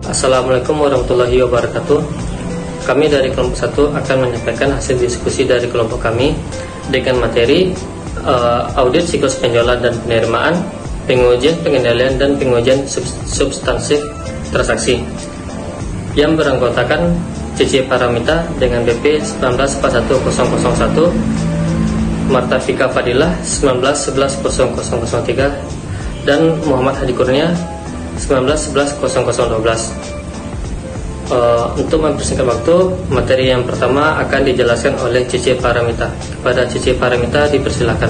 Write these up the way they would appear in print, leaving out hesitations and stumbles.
Assalamualaikum warahmatullahi wabarakatuh. Kami dari kelompok 1 akan menyampaikan hasil diskusi dari kelompok kami dengan materi audit siklus penjualan dan penerimaan, pengujian pengendalian dan pengujian substansif transaksi yang beranggotakan CC Paramita dengan BP 1941.001, Marta Fika Fadilah 1911.0003 dan Muhammad Hadi Kurnia 1911.0012. Untuk mempersingkat waktu, materi yang pertama akan dijelaskan oleh CC Paramita. Kepada CC Paramita dipersilakan.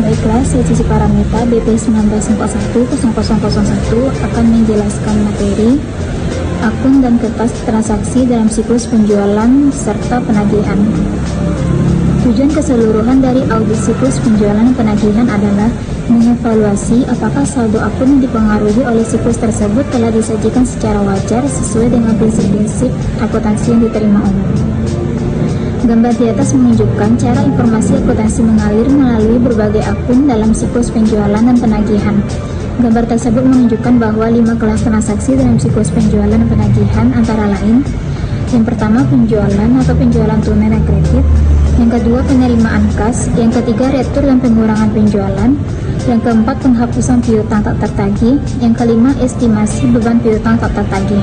Baiklah, saya CC Paramita BP 1941.0001 akan menjelaskan materi akun dan kertas transaksi dalam siklus penjualan serta penagihan. Tujuan keseluruhan dari audit siklus penjualan dan penagihan adalah mengevaluasi apakah saldo akun yang dipengaruhi oleh siklus tersebut telah disajikan secara wajar sesuai dengan prinsip-prinsip akuntansi yang diterima umum. Gambar di atas menunjukkan cara informasi akuntansi mengalir melalui berbagai akun dalam siklus penjualan dan penagihan. Gambar tersebut menunjukkan bahwa 5 kelas transaksi dalam siklus penjualan dan penagihan antara lain: yang pertama, penjualan atau penjualan tunai dan kredit; yang kedua, penerimaan kas; yang ketiga, retur dan pengurangan penjualan; yang keempat, penghapusan piutang tak tertagih; yang kelima, estimasi beban piutang tak tertagih.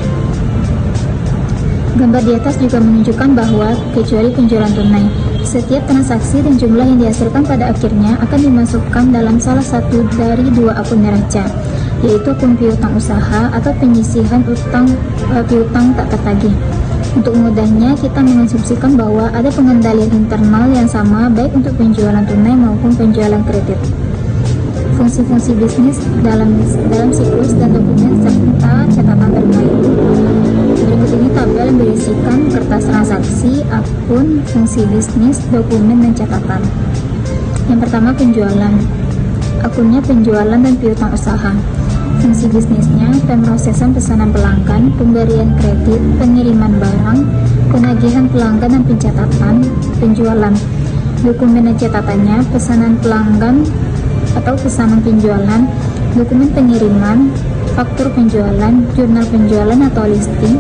Gambar di atas juga menunjukkan bahwa kecuali penjualan tunai, setiap transaksi dan jumlah yang dihasilkan pada akhirnya akan dimasukkan dalam salah satu dari 2 akun neraca, yaitu akun piutang usaha atau penyisihan piutang tak tertagih. Untuk mudahnya, kita mengasumsikan bahwa ada pengendalian internal yang sama baik untuk penjualan tunai maupun penjualan kredit. Fungsi-fungsi bisnis dalam siklus dan dokumen serta catatan terkait. Berikut ini tabel yang berisikan kertas transaksi, akun, fungsi bisnis, dokumen, dan catatan. Yang pertama, penjualan. Akunnya penjualan dan piutang usaha. Fungsi bisnisnya pemrosesan pesanan pelanggan, pemberian kredit, pengiriman barang, penagihan pelanggan dan pencatatan. Penjualan. Dokumen dan catatannya pesanan pelanggan atau pesanan penjualan, dokumen pengiriman, faktur penjualan, jurnal penjualan atau listing,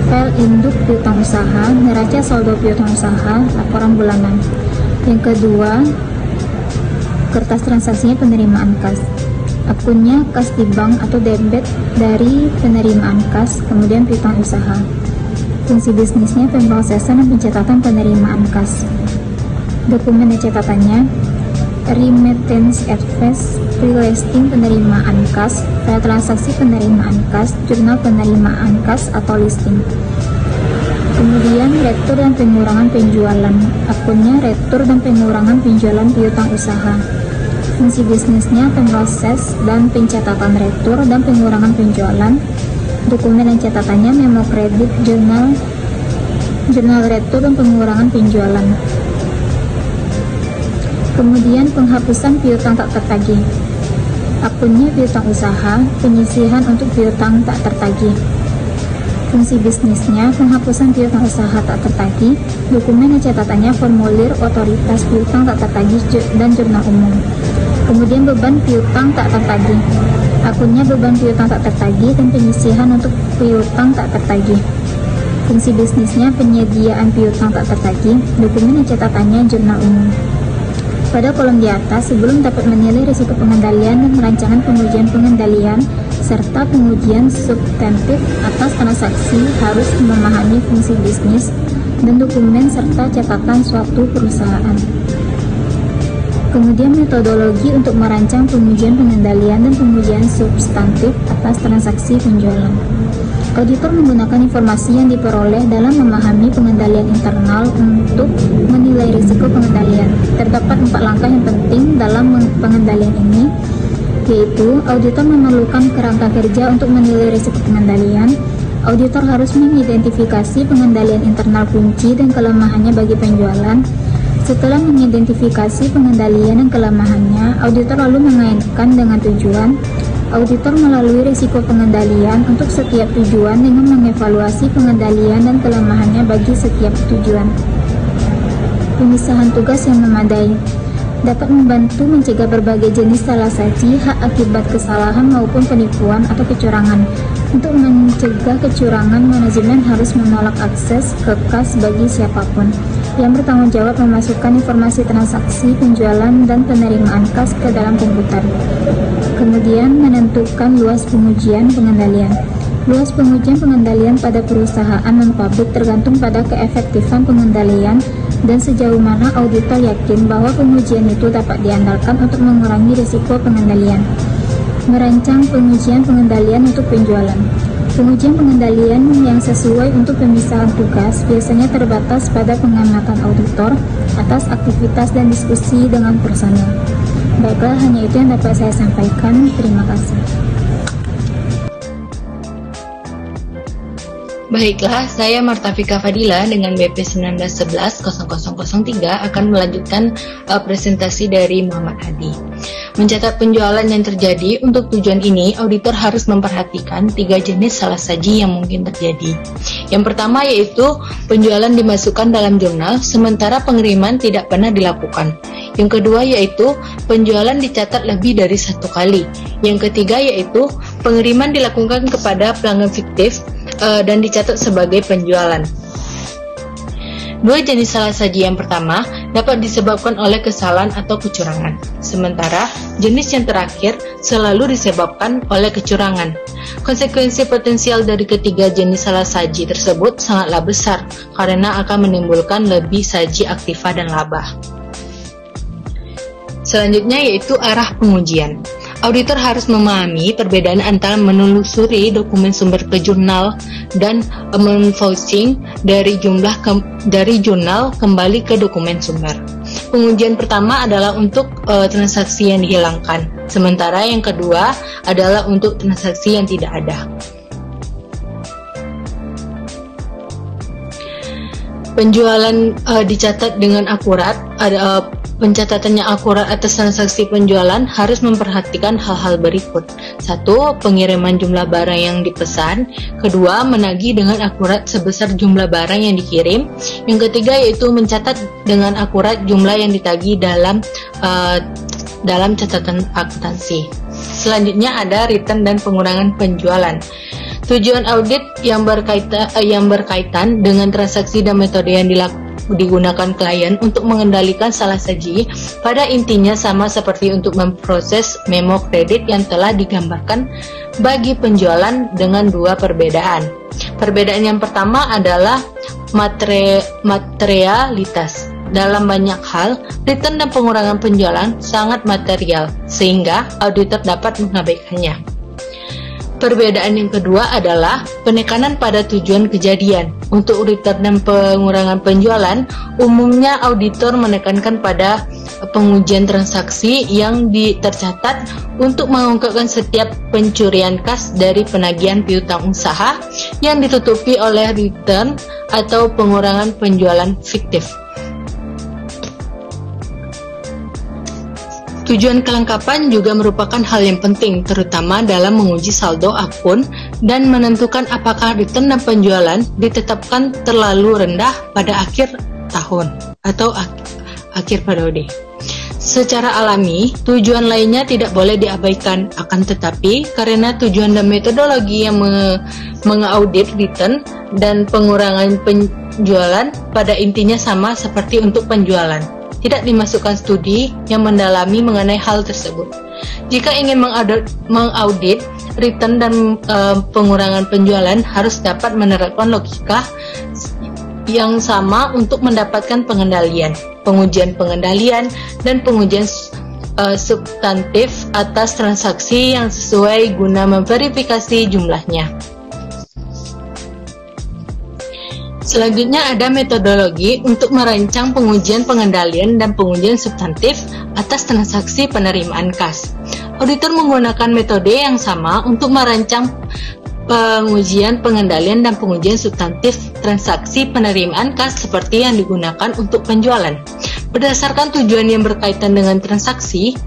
file induk piutang usaha, neraca saldo piutang usaha, laporan bulanan. Yang kedua, kertas transaksinya penerimaan kas. Akunnya kas di bank atau debit dari penerimaan kas, kemudian piutang usaha. Fungsi bisnisnya pemrosesan dan pencatatan penerimaan kas. Dokumen dan catatannya remittance advice, pre-listing penerimaan kas, file transaksi penerimaan kas, jurnal penerimaan kas atau listing. Kemudian retur dan pengurangan penjualan. Akunnya retur dan pengurangan penjualan piutang usaha. Fungsi bisnisnya pemroses dan pencatatan retur dan pengurangan penjualan. Dokumen dan catatannya memo kredit, jurnal retur dan pengurangan penjualan. Kemudian penghapusan piutang tak tertagih. Akunnya piutang usaha, penyisihan untuk piutang tak tertagih. Fungsi bisnisnya penghapusan piutang usaha tak tertagih. Dokumen dan catatannya formulir otoritas piutang tak tertagih dan jurnal umum. Kemudian beban piutang tak tertagih. Akunnya beban piutang tak tertagih dan penyisihan untuk piutang tak tertagih. Fungsi bisnisnya penyediaan piutang tak tertagih. Dokumen dan catatannya jurnal umum. Pada kolom di atas, sebelum dapat menilai risiko pengendalian dan rancangan pengujian pengendalian serta pengujian substantif atas transaksi, harus memahami fungsi bisnis dan dokumen serta catatan suatu perusahaan. Kemudian metodologi untuk merancang pengujian pengendalian dan pengujian substantif atas transaksi penjualan. Auditor menggunakan informasi yang diperoleh dalam memahami pengendalian internal untuk menilai risiko pengendalian. Terdapat 4 langkah yang penting dalam pengendalian ini, yaitu auditor memerlukan kerangka kerja untuk menilai risiko pengendalian. Auditor harus mengidentifikasi pengendalian internal kunci dan kelemahannya bagi penjualan. Setelah mengidentifikasi pengendalian dan kelemahannya, auditor lalu mengaitkan dengan tujuan. Auditor melalui risiko pengendalian untuk setiap tujuan dengan mengevaluasi pengendalian dan kelemahannya bagi setiap tujuan. Pemisahan tugas yang memadai dapat membantu mencegah berbagai jenis salah saji, hak akibat kesalahan maupun penipuan atau kecurangan. Untuk mencegah kecurangan, manajemen harus menolak akses ke kas bagi siapapun yang bertanggung jawab memasukkan informasi transaksi, penjualan, dan penerimaan kas ke dalam komputer. Kemudian menentukan luas pengujian pengendalian. Luas pengujian pengendalian pada perusahaan non-publik tergantung pada keefektifan pengendalian dan sejauh mana auditor yakin bahwa pengujian itu dapat diandalkan untuk mengurangi risiko pengendalian. Merancang pengujian pengendalian untuk penjualan. Pengujian pengendalian yang sesuai untuk pemisahan tugas biasanya terbatas pada pengamatan auditor atas aktivitas dan diskusi dengan personel. Baiklah, hanya itu yang dapat saya sampaikan. Terima kasih. Baiklah, saya Martafika Fadila dengan BP 19110003 akan melanjutkan presentasi dari Muhammad Hadi. Mencatat penjualan yang terjadi, untuk tujuan ini auditor harus memperhatikan 3 jenis salah saji yang mungkin terjadi. Yang pertama yaitu penjualan dimasukkan dalam jurnal sementara pengiriman tidak pernah dilakukan. Yang kedua yaitu penjualan dicatat lebih dari 1 kali. Yang ketiga yaitu pengiriman dilakukan kepada pelanggan fiktif dan dicatat sebagai penjualan. 2 jenis salah saji yang pertama dapat disebabkan oleh kesalahan atau kecurangan, sementara jenis yang terakhir selalu disebabkan oleh kecurangan. Konsekuensi potensial dari ketiga jenis salah saji tersebut sangatlah besar karena akan menimbulkan lebih saji aktiva dan laba. Selanjutnya yaitu arah pengujian. Auditor harus memahami perbedaan antara menelusuri dokumen sumber ke jurnal dan menvouching dari jurnal kembali ke dokumen sumber. Pengujian pertama adalah untuk transaksi yang dihilangkan, sementara yang kedua adalah untuk transaksi yang tidak ada. Penjualan dicatat dengan akurat. Pencatatannya akurat atas transaksi penjualan harus memperhatikan hal-hal berikut. 1. Pengiriman jumlah barang yang dipesan. 2. Menagih dengan akurat sebesar jumlah barang yang dikirim. Yang ketiga yaitu mencatat dengan akurat jumlah yang ditagih dalam catatan akuntansi. Selanjutnya ada return dan pengurangan penjualan. Tujuan audit yang berkaitan dengan transaksi dan metode yang digunakan klien untuk mengendalikan salah saji pada intinya sama seperti untuk memproses memo kredit yang telah digambarkan bagi penjualan dengan 2 perbedaan. Perbedaan yang pertama adalah materialitas. Dalam banyak hal, return dan pengurangan penjualan sangat material sehingga auditor dapat mengabaikannya. Perbedaan yang kedua adalah penekanan pada tujuan kejadian. Untuk return dan pengurangan penjualan, umumnya auditor menekankan pada pengujian transaksi yang tercatat untuk mengungkapkan setiap pencurian kas dari penagihan piutang usaha yang ditutupi oleh return atau pengurangan penjualan fiktif. Tujuan kelengkapan juga merupakan hal yang penting, terutama dalam menguji saldo akun dan menentukan apakah return dan penjualan ditetapkan terlalu rendah pada akhir tahun atau akhir periode. Secara alami, tujuan lainnya tidak boleh diabaikan, akan tetapi karena tujuan dan metodologi yang mengaudit return dan pengurangan penjualan pada intinya sama seperti untuk penjualan, tidak dimasukkan studi yang mendalami mengenai hal tersebut. Jika ingin mengaudit return dan pengurangan penjualan, harus dapat menerapkan logika yang sama untuk mendapatkan pengendalian, pengujian pengendalian, dan pengujian substantif atas transaksi yang sesuai guna memverifikasi jumlahnya. Selanjutnya ada metodologi untuk merancang pengujian pengendalian dan pengujian substantif atas transaksi penerimaan kas. Auditor menggunakan metode yang sama untuk merancang pengujian pengendalian dan pengujian substantif transaksi penerimaan kas seperti yang digunakan untuk penjualan. Berdasarkan tujuan yang berkaitan dengan transaksi,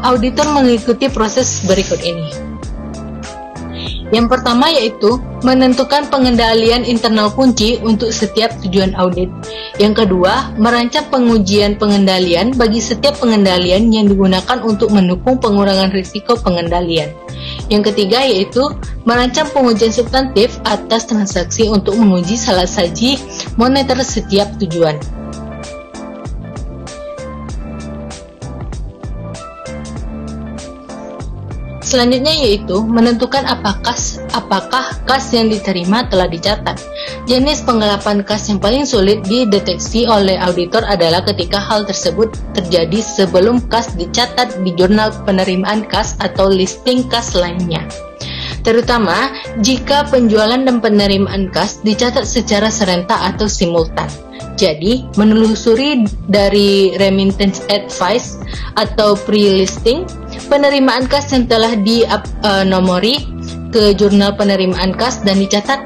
auditor mengikuti proses berikut ini. Yang pertama yaitu menentukan pengendalian internal kunci untuk setiap tujuan audit. Yang kedua, merancang pengujian pengendalian bagi setiap pengendalian yang digunakan untuk mendukung pengurangan risiko pengendalian. Yang ketiga yaitu merancang pengujian substantif atas transaksi untuk menguji salah saji moneter setiap tujuan. Selanjutnya yaitu menentukan apakah kas yang diterima telah dicatat. Jenis penggelapan kas yang paling sulit dideteksi oleh auditor adalah ketika hal tersebut terjadi sebelum kas dicatat di jurnal penerimaan kas atau listing kas lainnya. Terutama jika penjualan dan penerimaan kas dicatat secara serentak atau simultan. Jadi, menelusuri dari remittance advice atau pre-listing, penerimaan kas yang telah dinomori ke jurnal penerimaan kas dan dicatat,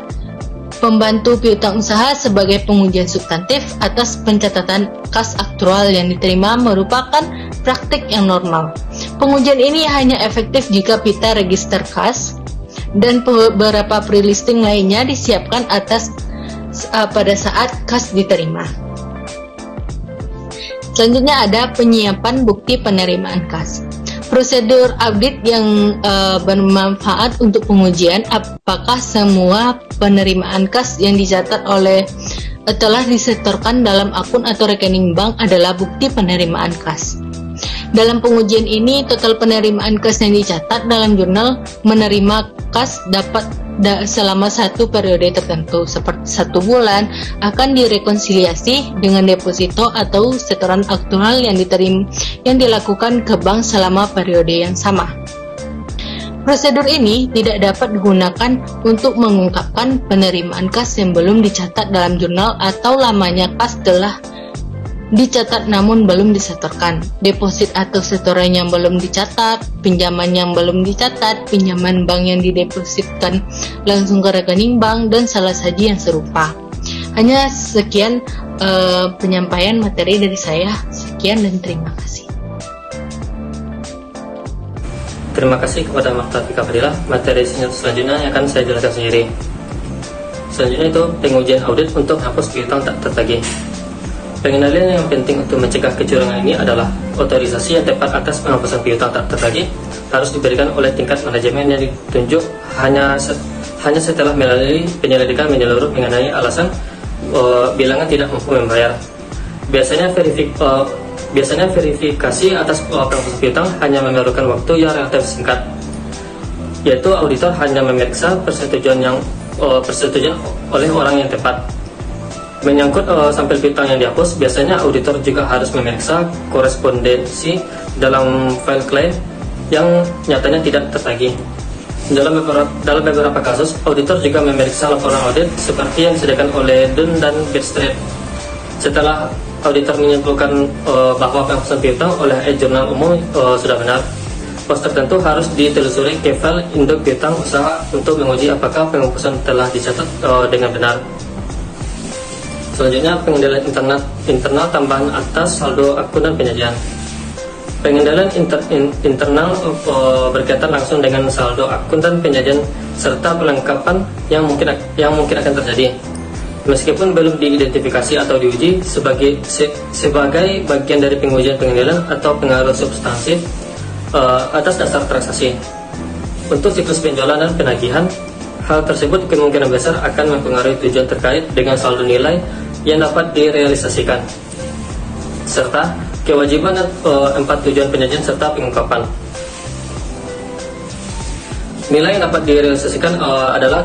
pembantu piutang usaha sebagai pengujian substantif atas pencatatan kas aktual yang diterima merupakan praktik yang normal. Pengujian ini hanya efektif jika pita register kas dan beberapa pre-listing lainnya disiapkan pada saat kas diterima. Selanjutnya ada penyiapan bukti penerimaan kas. Prosedur audit yang bermanfaat untuk pengujian apakah semua penerimaan kas yang dicatat telah disetorkan dalam akun atau rekening bank adalah bukti penerimaan kas. Dalam pengujian ini, total penerimaan kas yang dicatat dalam jurnal menerima kas dapat selama satu periode tertentu seperti 1 bulan akan direkonsiliasi dengan deposito atau setoran aktual yang dilakukan ke bank selama periode yang sama. Prosedur ini tidak dapat digunakan untuk mengungkapkan penerimaan kas yang belum dicatat dalam jurnal atau lamanya kas telah dicatat namun belum disetorkan, deposit atau setoran yang belum dicatat, pinjaman yang belum dicatat, pinjaman bank yang didepositkan langsung ke rekening bank, dan salah saji yang serupa. Hanya sekian penyampaian materi dari saya. Sekian dan terima kasih. Terima kasih kepada Maktabika Fadilah. Materi selanjutnya yang akan saya jelaskan sendiri. Selanjutnya itu pengujian audit untuk hapus piutang tak tertagih. Pengendalian yang penting untuk mencegah kecurangan ini adalah otorisasi yang tepat atas penghapusan piutang tak tertagih harus diberikan oleh tingkat manajemen yang ditunjuk hanya setelah melalui penyelidikan menyeluruh mengenai alasan bilangan tidak mampu membayar. Biasanya verifikasi atas penghapusan piutang hanya memerlukan waktu yang relatif singkat, yaitu auditor hanya memeriksa persetujuan oleh orang yang tepat. Menyangkut sampel piutang yang dihapus, biasanya auditor juga harus memeriksa korespondensi dalam file klaim yang nyatanya tidak tertagih. Dalam beberapa kasus, auditor juga memeriksa laporan audit seperti yang disediakan oleh Dun dan Bradstreet. Setelah auditor menyimpulkan bahwa penghapusan piutang oleh jurnal umum sudah benar, pos tertentu harus ditelusuri ke file induk piutang usaha untuk menguji apakah penghapusan telah dicatat dengan benar. Selanjutnya, pengendalian internal tambahan atas saldo akun dan penyajian. Pengendalian internal berkaitan langsung dengan saldo akun dan penyajian serta pelengkapan yang mungkin akan terjadi. Meskipun belum diidentifikasi atau diuji sebagai bagian dari pengujian pengendalian atau pengaruh substansif atas dasar transaksi. Untuk siklus penjualan dan penagihan, hal tersebut kemungkinan besar akan mempengaruhi tujuan terkait dengan saldo nilai yang dapat direalisasikan, serta kewajiban dan 4 tujuan penyajian serta pengungkapan. Nilai yang dapat direalisasikan adalah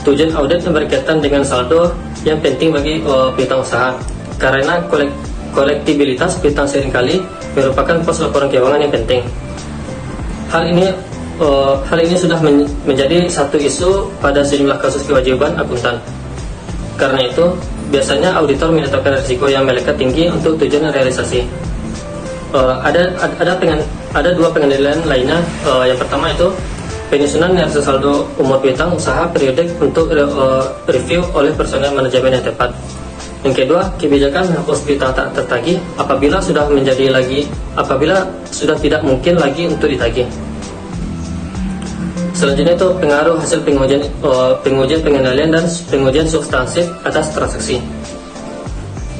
tujuan audit yang berkaitan dengan saldo yang penting bagi piutang usaha, karena kolektibilitas piutang seringkali merupakan pos laporan keuangan yang penting. Hal ini sudah menjadi satu isu pada sejumlah kasus kewajiban akuntan. Karena itu, biasanya auditor menetapkan risiko yang melekat tinggi untuk tujuan realisasi. Ada 2 pengendalian lainnya. Yang pertama itu penyusunan neraca saldo umur piutang usaha periodik untuk review oleh personel manajemen yang tepat. Yang kedua, kebijakan menghapus piutang tak tertagih apabila sudah tidak mungkin lagi untuk ditagih. Selanjutnya itu pengaruh hasil pengujian pengendalian dan pengujian substansif atas transaksi.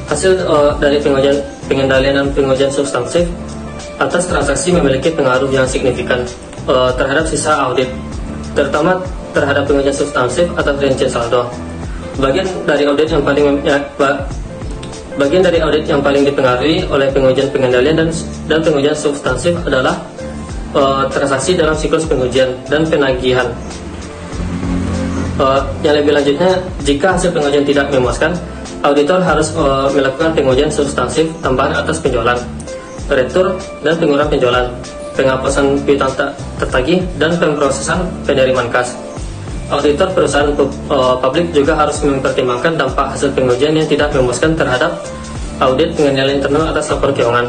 Hasil dari pengendalian dan pengujian substansif atas transaksi memiliki pengaruh yang signifikan. terhadap sisa audit, terutama terhadap pengujian substansif atau rincian saldo. Bagian dari audit yang paling dipengaruhi oleh pengujian pengendalian dan pengujian substansif adalah transaksi dalam siklus pengujian dan penagihan. Yang lebih lanjutnya, jika hasil pengujian tidak memuaskan, auditor harus melakukan pengujian substansif tambahan atas penjualan, retur dan pengurangan penjualan, penghapusan piutang tak tertagih, dan pemrosesan penerimaan kas. Auditor perusahaan publik juga harus mempertimbangkan dampak hasil pengujian yang tidak memuaskan terhadap audit pengendalian internal atas laporan keuangan.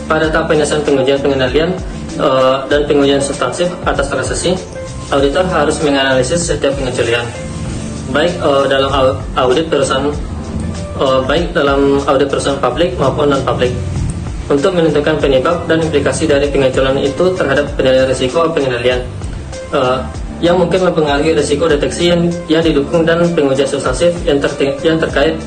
Pada tahap penyelesaian pengujian pengendalian dan pengujian substansif atas transaksi, auditor harus menganalisis setiap pengecualian, baik dalam audit perusahaan publik maupun non publik, untuk menentukan penyebab dan implikasi dari pengecualian itu terhadap penilaian risiko pengendalian yang mungkin mempengaruhi risiko deteksi yang didukung dan pengujian substansif yang terkait.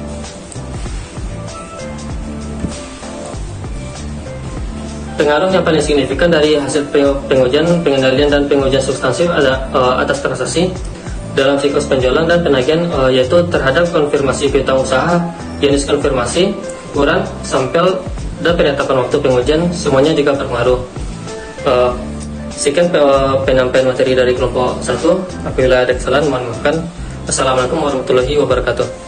Pengaruh yang paling signifikan dari hasil pengujian pengendalian dan pengujian substansif atas transaksi dalam siklus penjualan dan penagihan yaitu terhadap konfirmasi piutang usaha, jenis konfirmasi, ukuran, sampel, dan penetapan waktu pengujian, semuanya juga berpengaruh. Sekian penyampaian materi dari kelompok 1. Apabila ada kesalahan, mohon maafkan. Assalamualaikum warahmatullahi wabarakatuh.